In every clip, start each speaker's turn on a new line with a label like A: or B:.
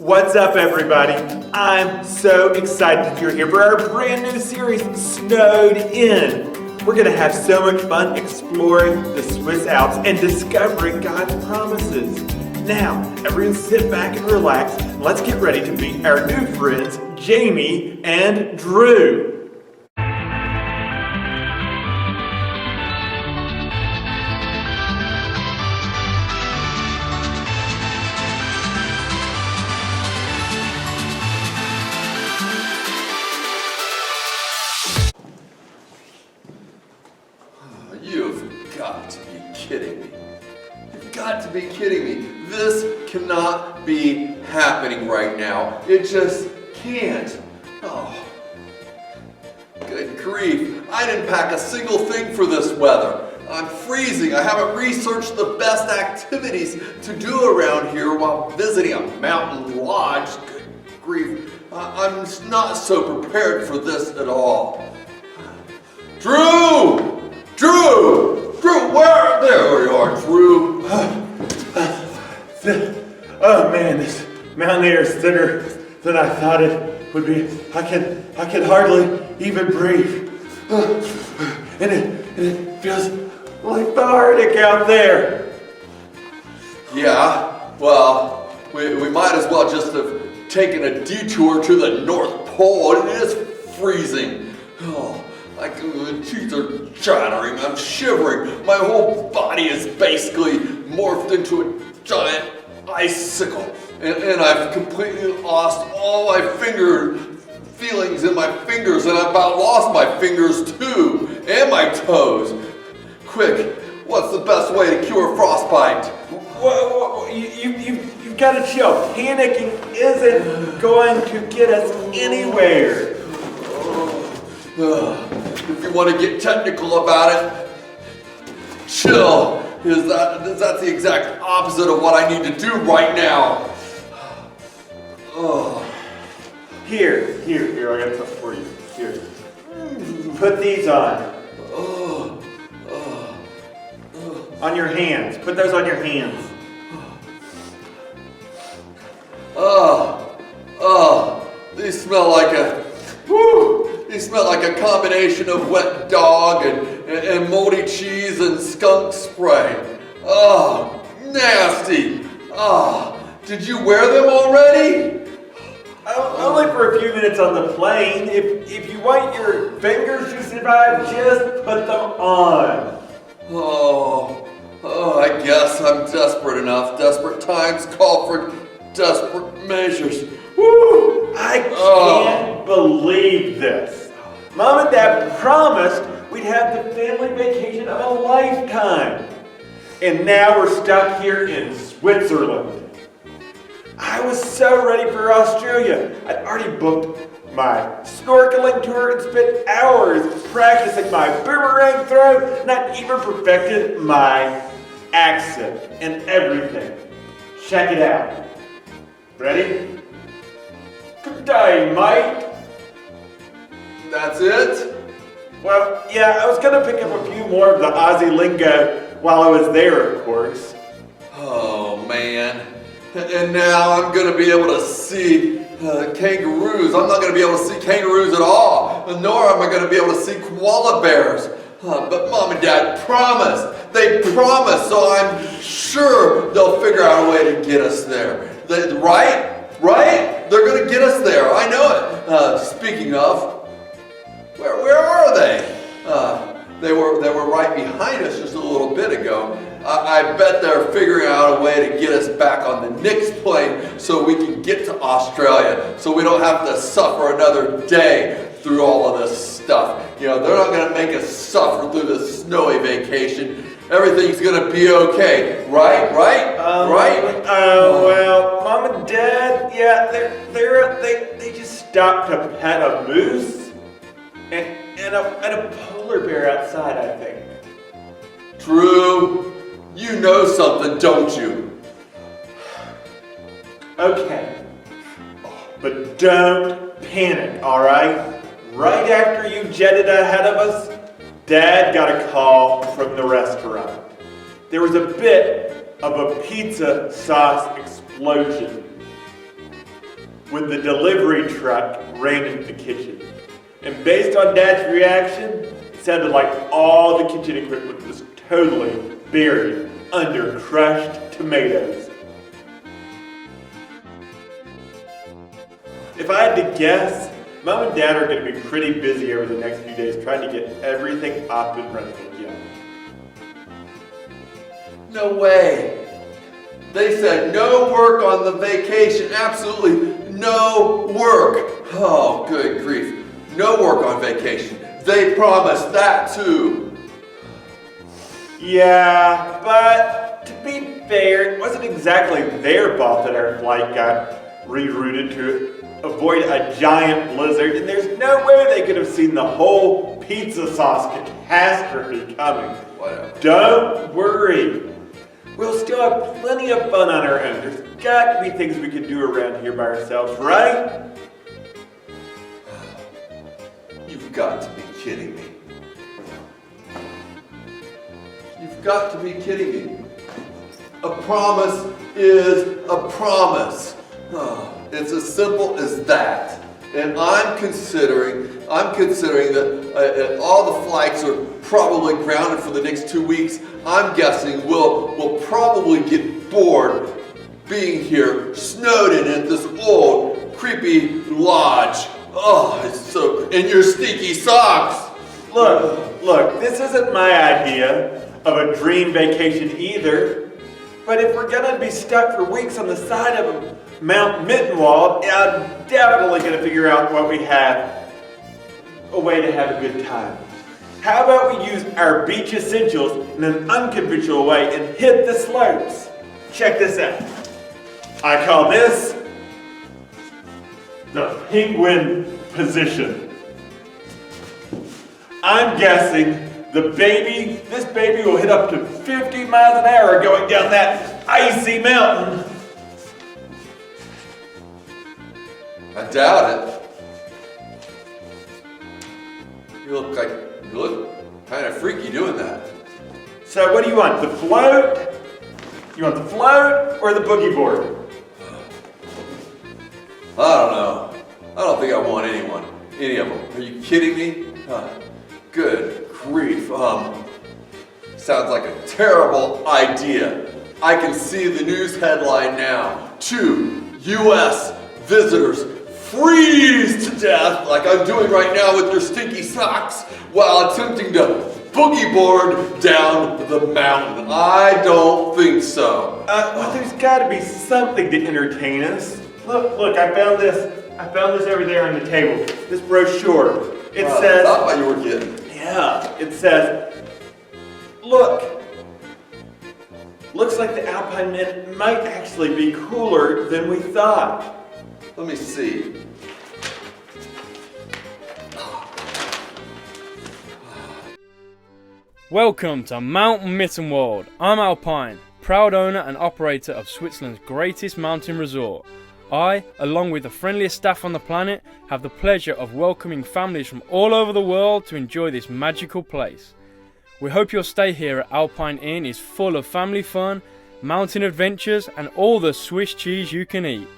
A: What's up, everybody? I'm so excited that you're here for our brand new series, Snowed In. We're gonna have so much fun exploring the Swiss Alps and discovering God's promises. Now, everyone sit back and relax, and let's get ready to meet our new friends, Jamie and Drew.
B: You've got to be kidding me. You've got to be kidding me. This cannot be happening right now. It just can't. Oh, good grief. I didn't pack a single thing for this weather. I'm freezing. I haven't researched the best activities to do around here while visiting a mountain lodge. Good grief. I'm not so prepared for this at all. Drew! Drew! Drew, where? There you are, Drew.
A: Oh man, this mountain air is thinner than I thought it would be. I can hardly even breathe. And it feels like the Arctic out there.
B: Yeah, well, we might as well just have taken a detour to the North Pole. It is freezing. Oh. My teeth are chattering, I'm shivering. My whole body is basically morphed into a giant icicle. And I've completely lost all my feelings in my fingers, and I've about lost my fingers too, and my toes. Quick, what's the best way to cure frostbite?
A: Whoa, you've got to chill. Panicking isn't going to get us anywhere.
B: If you want to get technical about it, chill. That's the exact opposite of what I need to do right now.
A: Here, I got something for you. Here. Put these on. On your hands. Put those on your hands.
B: These smell like These smell like a combination of wet dog and moldy cheese and skunk spray. Oh, nasty. Oh, did you wear them already?
A: Only for a few minutes on the plane. If you want your fingers to survive, just put them on.
B: I guess I'm desperate enough. Desperate times call for desperate measures.
A: Woo! I can't believe this. Mom and Dad promised we'd have the family vacation of a lifetime. And now we're stuck here in Switzerland. I was so ready for Australia. I'd already booked my snorkeling tour and spent hours practicing my boomerang throw, and I'd even perfected my accent and everything. Check it out. Ready? Good day, mate.
B: That's it?
A: Well, yeah, I was gonna pick up a few more of the Aussie lingo while I was there, of course.
B: Oh, man. And now I'm gonna be able to see kangaroos. I'm not gonna be able to see kangaroos at all, nor am I gonna be able to see koala bears. But Mom and Dad promised. They promised, so I'm sure they'll figure out a way to get us there. Right? They're gonna get us there. I know it. Speaking of, where are they? They were right behind us just a little bit ago. I bet they're figuring out a way to get us back on the next plane so we can get to Australia, so we don't have to suffer another day through all of this stuff. You know, they're not gonna make us suffer through this snowy vacation. Everything's gonna be okay, right? Right?
A: Well, Mom and Dad, yeah, they just stopped to pet a moose and a polar bear outside, I think.
B: Drew, you know something, don't you?
A: Okay, but don't panic, all right? Right after you jetted ahead of us, Dad got a call from the restaurant. There was a bit of a pizza sauce explosion. when the delivery truck ran into the kitchen. And based on Dad's reaction, it sounded like all the kitchen equipment was totally buried under crushed tomatoes. If I had to guess, Mom and Dad are going to be pretty busy over the next few days trying to get everything up and running again.
B: No way. They said no work on the vacation. Absolutely no work. Oh, good grief. No work on vacation. They promised that too.
A: Yeah, but to be fair, it wasn't exactly their fault that our flight got rerouted to avoid a giant blizzard, and there's no way they could have seen the whole pizza sauce catastrophe coming.
B: Whatever.
A: Don't worry. We'll still have plenty of fun on our own. There's got to be things we can do around here by ourselves, right?
B: You've got to be kidding me. You've got to be kidding me. A promise is a promise. It's as simple as that. And I'm considering that all the flights are probably grounded for the next 2 weeks. I'm guessing we'll probably get bored being here, snowed in at this old, creepy lodge. Oh, it's so, and your stinky socks.
A: Look, this isn't my idea of a dream vacation either. But if we're gonna be stuck for weeks on the side of Mount Mittenwald, I'm definitely gonna figure out what we have, a way to have a good time. How about we use our beach essentials in an unconventional way and hit the slopes? Check this out. I call this the penguin position. I'm guessing this baby will hit up to 50 miles an hour going down that icy mountain.
B: I doubt it. You look kind of freaky doing that.
A: So what do you want, the float? You want the float or the boogie board?
B: I don't know. I don't think I want any of them. Are you kidding me? Good grief. Sounds like a terrible idea. I can see the news headline now. 2 U.S. visitors freeze to death, like I'm doing right now with their stinky socks, while attempting to boogie board down the mountain. I don't think so.
A: Well, there's got to be something to entertain us. Look, I found this over there on the table. This brochure. It says.
B: I thought you were kidding.
A: Yeah, it says, looks like the Alpine Mint might actually be cooler than we thought.
B: Let me see.
C: Welcome to Mount Mittenwald. I'm Alpine, proud owner and operator of Switzerland's greatest mountain resort. I, along with the friendliest staff on the planet, have the pleasure of welcoming families from all over the world to enjoy this magical place. We hope your stay here at Alpine Inn is full of family fun, mountain adventures, and all the Swiss cheese you can eat.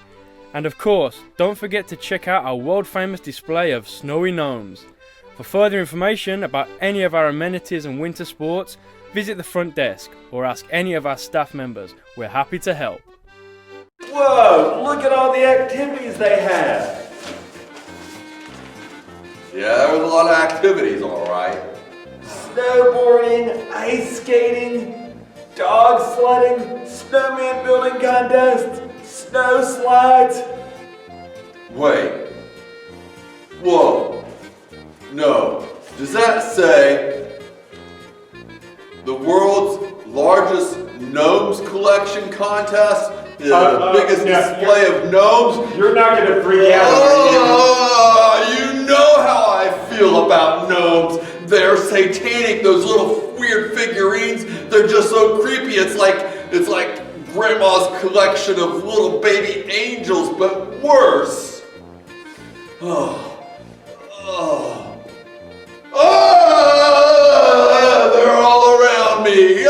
C: And of course, don't forget to check out our world famous display of snowy gnomes. For further information about any of our amenities and winter sports, visit the front desk or ask any of our staff members. We're happy to help.
A: Whoa, look at all the activities they have.
B: Yeah, there was a lot of activities, all right.
A: Snowboarding, ice skating, dog sledding, snowman building contests, snow slides.
B: Wait. Whoa. No. Does that say the world's largest gnomes collection contest? The biggest display of gnomes?
A: You're not going to freak out.
B: You know how I feel about gnomes. They're satanic, those little weird figurines. They're just so creepy. It's like grandma's collection of little baby angels, but worse. They're all around me.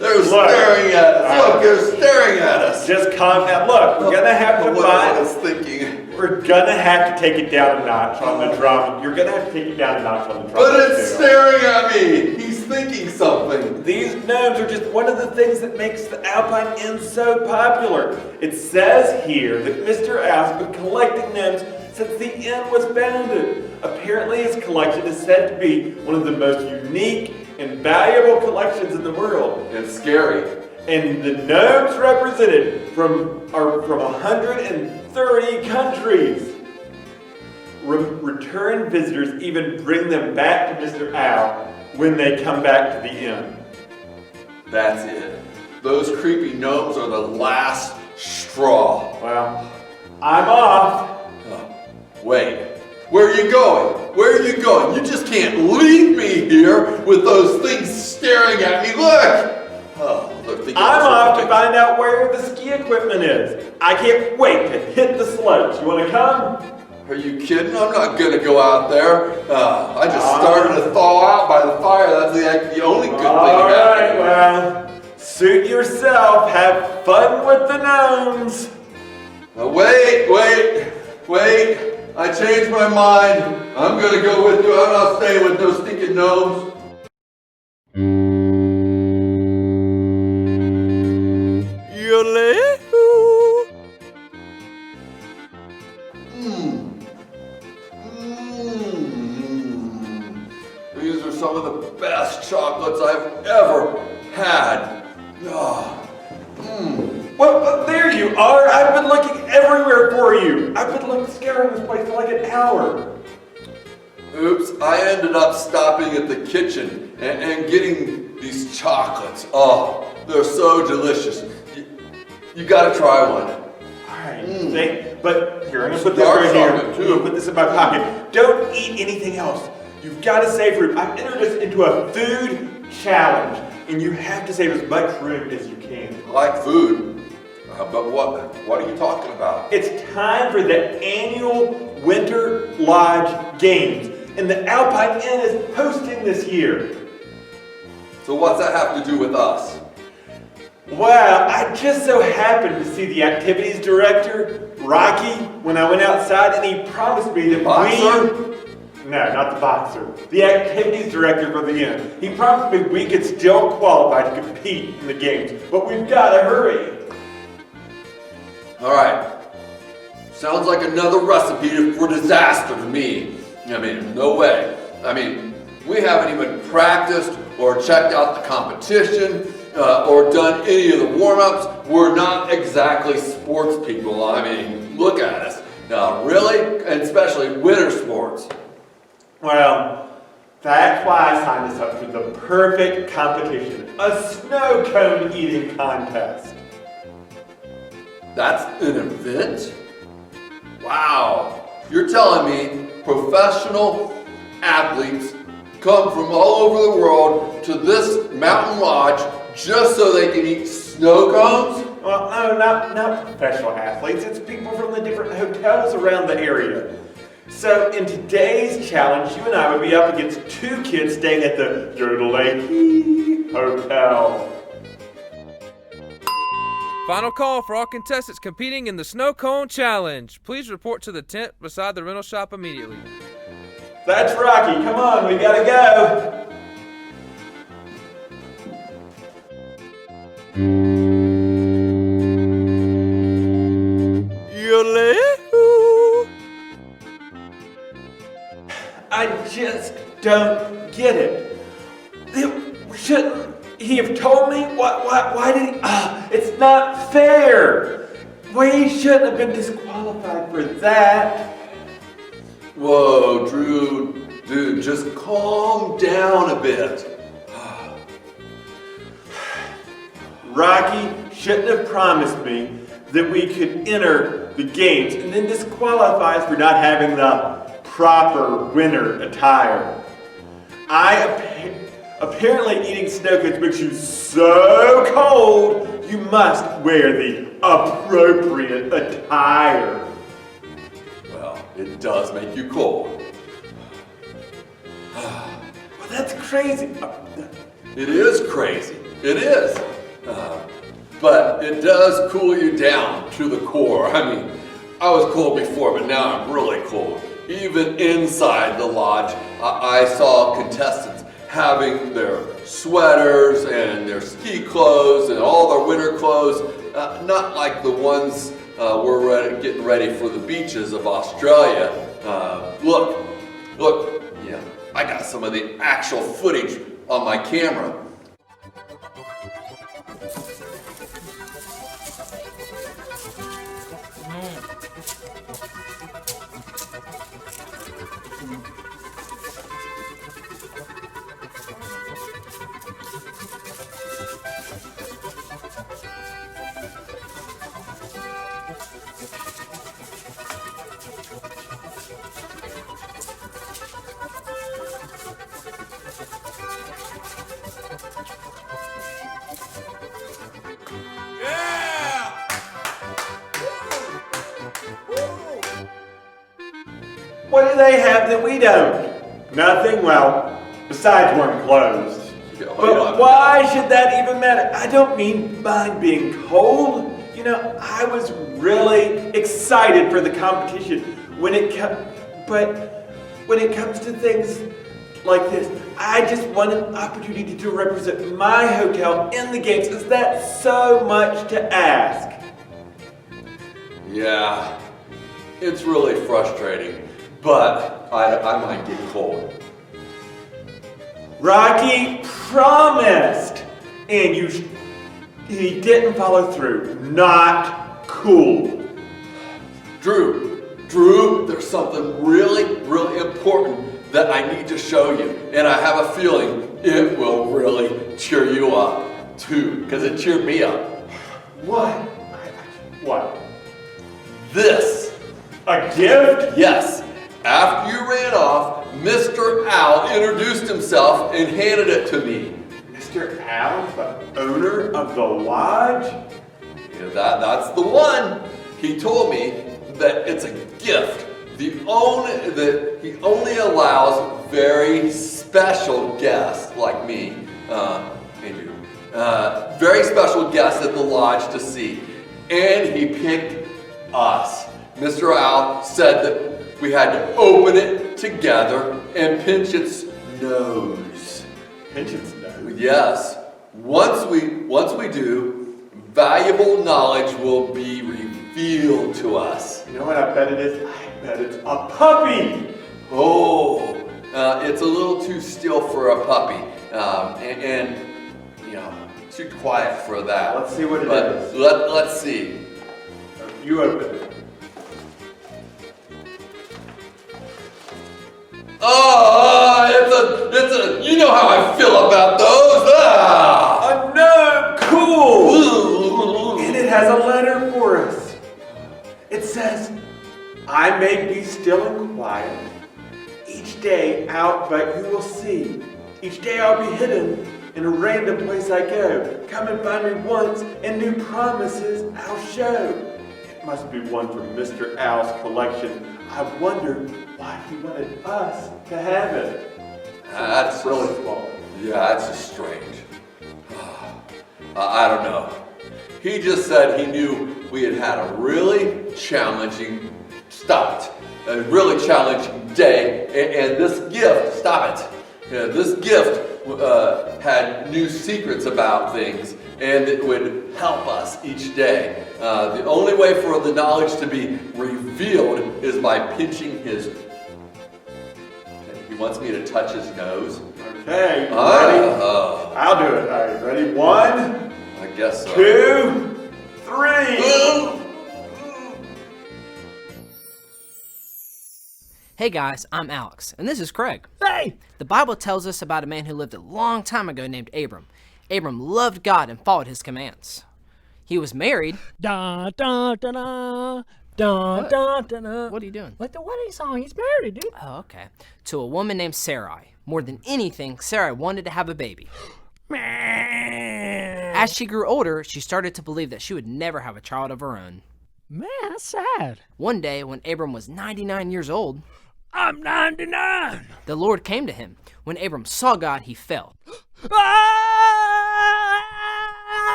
B: They're staring at us. Look, they're staring at us.
A: Just calm down. Look, we're gonna have to
B: What I
A: find.
B: was thinking.
A: We're gonna have to take it down a notch on the drama. You're gonna have to take it down a notch on the drama.
B: But it's
A: scale.
B: staring at me. He's thinking something.
A: These gnomes are just one of the things that makes the Alpine Inn so popular. It says here that Mr. Alps has been collecting gnomes since the inn was founded. Apparently his collection is said to be one of the most unique and valuable collections in the world.
B: And scary.
A: And the gnomes represented are from 130 countries. Return visitors even bring them back to Mr. Owl when they come back to the inn.
B: That's it. Those creepy gnomes are the last straw.
A: Well, I'm off.
B: Oh, wait. Where are you going? Where are you going? You just can't leave me here with those things staring at me. Look! Oh, look,
A: I'm off to find out where the ski equipment is. I can't wait to hit the slopes. You want to come?
B: Are you kidding? I'm not gonna go out there. I just started to thaw out by the fire. That's the only good thing
A: All
B: about
A: right,
B: it.
A: well, suit yourself. Have fun with the gnomes.
B: Wait. I changed my mind. I'm gonna go with you. I'm not staying with those stinking gnomes. These are some of the best chocolates I've ever had.
A: Well, there you are. I've been looking everywhere for you. I've been scouring this place for like an hour.
B: Oops, I ended up stopping at the kitchen and getting these chocolates. Oh, they're so delicious. You gotta try one.
A: Alright, but here, I'm gonna put this
B: Dark
A: right here.
B: chocolate, too.
A: I'm gonna put this in my pocket. Don't eat anything else. You've got to save room. I've entered us into a food challenge, and you have to save as much room as you can.
B: I like food, but what are you talking about?
A: It's time for the annual Winter Lodge Games, and the Alpine Inn is hosting this year.
B: So what's that have to do with us?
A: Well, I just so happened to see the activities director, Rocky, when I went outside, and he promised me that
B: Boxer?
A: No, not the boxer. The activities director for the inn. He promised me we could still qualify to compete in the games, but we've got to hurry.
B: All right. Sounds like another recipe for disaster to me. I mean, no way. I mean, we haven't even practiced or checked out the competition or done any of the warm-ups. We're not exactly sports people. I mean, look at us. Now, really, and especially winter sports.
A: Well, that's why I signed us up for the perfect competition, a snow cone eating contest.
B: That's an event? Wow. You're telling me professional athletes come from all over the world to this mountain lodge just so they can eat snow cones?
A: Well, no, not professional athletes. It's people from the different hotels around the area. So in today's challenge, you and I would be up against two kids staying at the Jodelake Hotel.
D: Final call for all contestants competing in the Snow Cone Challenge. Please report to the tent beside the rental shop immediately.
A: That's Rocky. Come on, we gotta go. I just don't get it. Shouldn't he have told me? Why did he? It's not fair. We shouldn't have been disqualified for that.
B: Whoa, Drew, dude, just calm down a bit.
A: Rocky shouldn't have promised me that we could enter the games and then disqualify us for not having the proper winter attire. Apparently eating snow cones makes you so cold, you must wear the appropriate attire.
B: Well, it does make you cold.
A: Well, that's crazy.
B: It is crazy. It is. but it does cool you down to the core. I mean, I was cold before, but now I'm really cold. Even inside the lodge, I saw contestants having their sweaters and their ski clothes and all their winter clothes, not like the ones we're getting ready for the beaches of Australia. Look, yeah, I got some of the actual footage on my camera.
A: What do they have that we don't? Nothing, well, besides wearing clothes. But why should that even matter? I don't mean mind being cold. You know, I was really excited for the competition but when it comes to things like this, I just want an opportunity to represent my hotel in the games. Is that so much to ask?
B: Yeah, it's really frustrating, but I might get cold.
A: Rocky promised, and he didn't follow through. Not cool.
B: Drew, there's something really, really important that I need to show you, and I have a feeling it will really cheer you up too, because it cheered me up.
A: What? What?
B: This.
A: A gift?
B: Yes. After you ran off, Mr. Owl introduced himself and handed it to me.
A: Mr. Al, the owner of the lodge?
B: Yeah, that's the one. He told me that it's a gift. He only allows very special guests like me, and you, very special guests at the lodge to see. And he picked us. Mr. Owl said that we had to open it together and pinch its nose.
A: Pinch its nose?
B: Yes. Once we do, valuable knowledge will be revealed to us.
A: You know what I bet it is? I bet it's a puppy!
B: Oh, it's a little too still for a puppy, and you know, too quiet for that.
A: Let's see what it
B: but
A: is.
B: Let's see.
A: You open it.
B: Oh, you know how I feel about those. Ah!
A: No, cool! And it has a letter for us. It says, I may be still and quiet. Each day out, but you will see. Each day I'll be hidden in a random place I go. Come and find me once, and new promises I'll show. It must be one from Mr. Owl's collection. I wonder why he wanted us to have it.
B: That's
A: Really small.
B: Yeah, that's just strange. I don't know. He just said he knew we had had a really challenging start, a really challenging day, and this gift, stop it. Yeah, this gift had new secrets about things, and it would help us each day. The only way for the knowledge to be revealed is by pinching his. He wants me to touch his nose.
A: Okay, you ready? I'll do it. All right, ready? 1,
B: I guess so.
A: 2, 3.
E: Hey guys, I'm Alex, and this is Craig.
F: Hey!
E: The Bible tells us about a man who lived a long time ago named Abram. Abram loved God and followed his commands. He was married.
F: Da da da da da da da da.
E: What are you doing?
F: Like the wedding song. He's married, dude.
E: Oh, okay. To a woman named Sarai. More than anything, Sarai wanted to have a baby.
F: Man,
E: As she grew older, she started to believe that she would never have a child of her own.
F: that's sad.
E: One day, when Abram was 99 years old,
F: I'm 99.
E: the Lord came to him. When Abram saw God, he fell.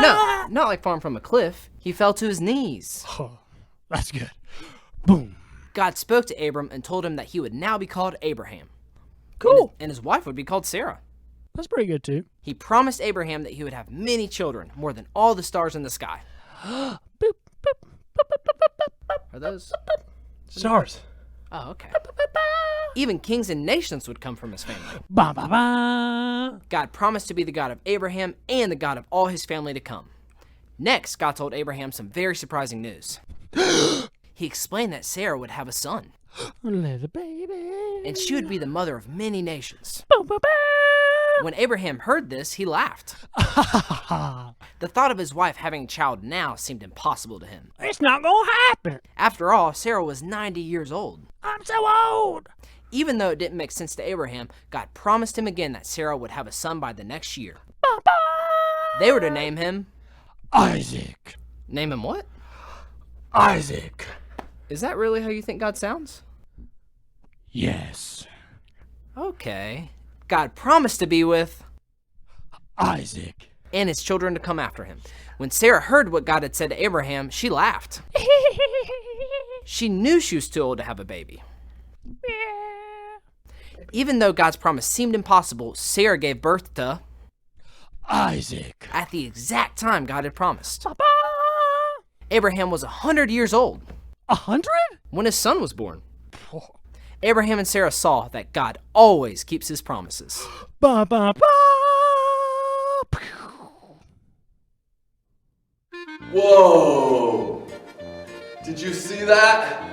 E: No, not like falling from a cliff. He fell to his knees.
F: Oh, that's good. Boom.
E: God spoke to Abram and told him that he would now be called Abraham.
F: Cool.
E: And his wife would be called Sarah.
F: That's pretty good, too.
E: He promised Abraham that he would have many children, more than all the stars in the sky.
F: Boop, boop, boop, boop, boop, boop.
E: Are those?
F: Stars.
E: Oh, okay. Even kings and nations would come from his family.
F: Ba ba ba.
E: God promised to be the God of Abraham and the God of all his family to come. Next, God told Abraham some very surprising news. He explained that Sarah would have a son,
F: Little baby.
E: and she would be the mother of many nations.
F: Boom, boom, boom.
E: When Abraham heard this, he laughed. The thought of his wife having a child now seemed impossible to him.
F: It's not gonna happen.
E: After all, Sarah was 90 years old.
F: I'm so old.
E: Even though it didn't make sense to Abraham, God promised him again that Sarah would have a son by the next year.
F: Ba, ba.
E: They were to name him...
F: Isaac.
E: Name him what?
F: Isaac.
E: Is that really how you think God sounds?
F: Yes.
E: Okay. God promised to be with...
F: Isaac.
E: and his children to come after him. When Sarah heard what God had said to Abraham, she laughed. She knew she was too old to have a baby. Even though God's promise seemed impossible, Sarah gave birth to
F: Isaac.
E: at the exact time God had promised. Abraham was 100 years old
F: 100?
E: when his son was born. Abraham and Sarah saw that God always keeps his promises.
F: Ba ba ba.
B: Whoa! Did you see that?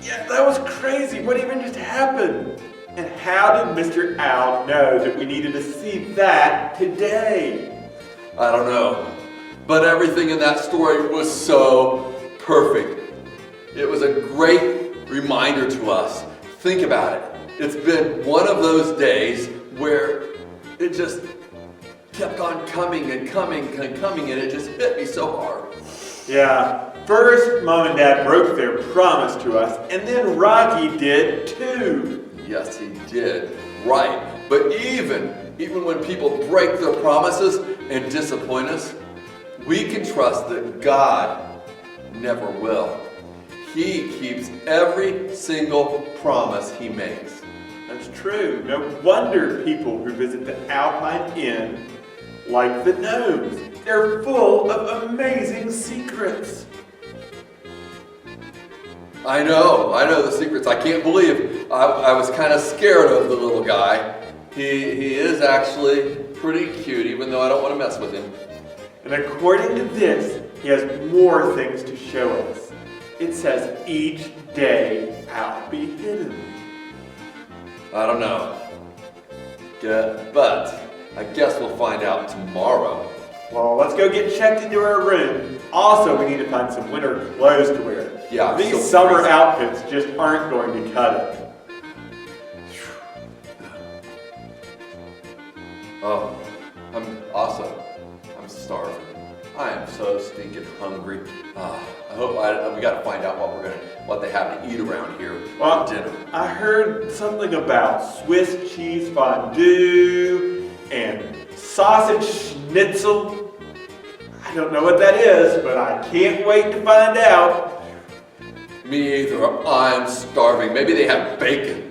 A: Yeah, that was crazy. What even just happened? And how did Mr. Owl know that we needed to see that today?
B: I don't know. But everything in that story was so perfect. It was a great reminder to us. Think about it. It's been one of those days where it just kept on coming and coming and coming, and it just hit me so hard.
A: Yeah, first Mom and Dad broke their promise to us, and then Rocky did too.
B: Yes, he did. Right. But even when people break their promises and disappoint us, we can trust that God never will. He keeps every single promise he makes.
A: That's true. No wonder people who visit the Alpine Inn like the gnomes. They're full of amazing secrets.
B: I know the secrets. I can't believe I was kind of scared of the little guy. He is actually pretty cute, even though I don't want to mess with him.
A: And according to this, he has more things to show us. It says each day I'll be hidden.
B: I don't know. But I guess we'll find out tomorrow.
A: Well, let's go get checked into our room. Also, we need to find some winter clothes to wear.
B: Yeah,
A: These
B: so
A: summer
B: crazy.
A: outfits just aren't going to cut it.
B: Oh, I'm starving. I am so stinking hungry. We got to find out what they have to eat around here
A: Well,
B: for dinner.
A: I heard something about Swiss cheese fondue and sausage schnitzel. I don't know what that is, but I can't wait to find out.
B: Me either. I'm starving. Maybe they have bacon.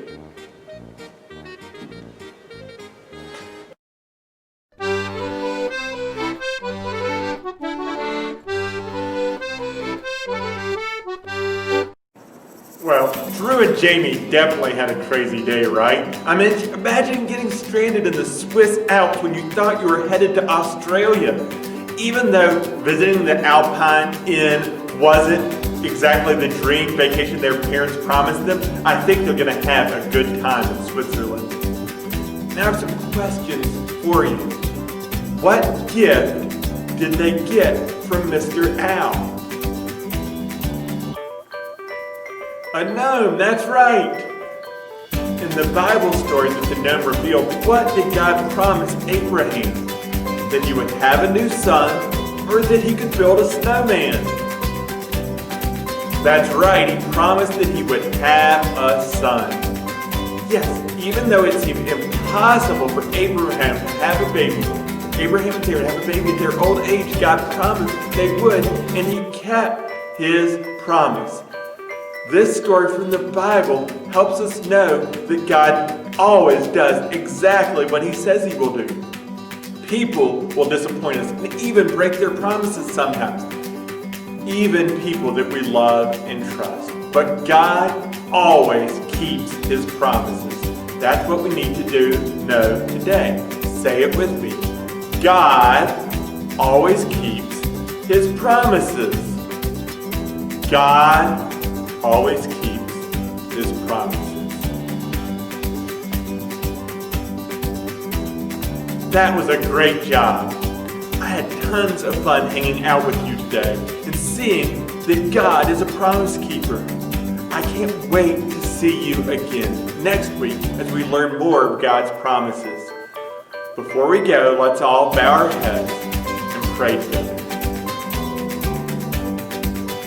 A: Well, Drew and Jamie definitely had a crazy day, right? I mean, imagine getting stranded in the Swiss Alps when you thought you were headed to Australia. Even though visiting the Alpine Inn wasn't exactly the dream vacation their parents promised them, I think they're going to have a good time in Switzerland. Now I have some questions for you. What gift did they get from Mr. Owl? A gnome, that's right. In the Bible story that the gnome revealed, what did God promise Abraham? That he would have a new son, or that he could build a snowman? That's right, he promised that he would have a son. Yes, even though it seemed impossible for Abraham to have a baby, Abraham and Sarah have a baby at their old age. God promised they would, and he kept his promise. This story from the Bible helps us know that God always does exactly what he says he will do. People will disappoint us and even break their promises sometimes. Even people that we love and trust. But God always keeps his promises. That's what we need to know today. Say it with me. God always keeps his promises. God always keeps his promises. That was a great job. I had tons of fun hanging out with you today and seeing that God is a promise keeper. I can't wait to see you again next week as we learn more of God's promises. Before we go, let's all bow our heads and pray together.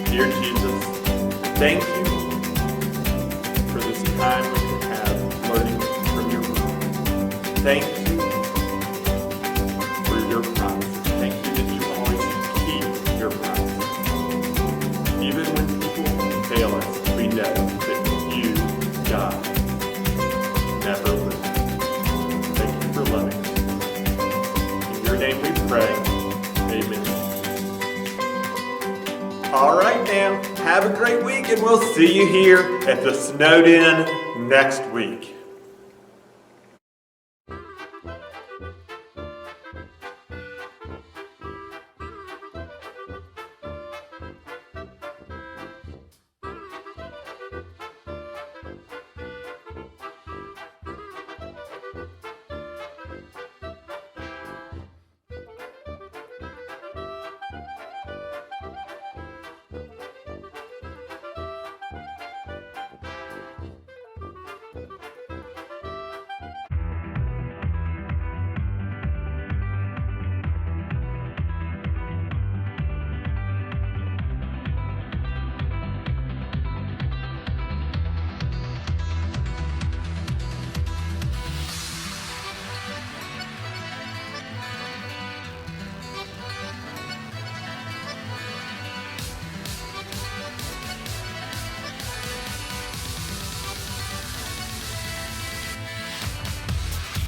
A: Dear Jesus, thank you for this time we can have learning from your word. Thank you for your promises. Thank you that you always keep your promises. Even when people fail us, we know that you, God, never will. Thank you for loving us. In your name we pray. Amen. All right now, have a great week and we'll see you here at the Snowed In next week.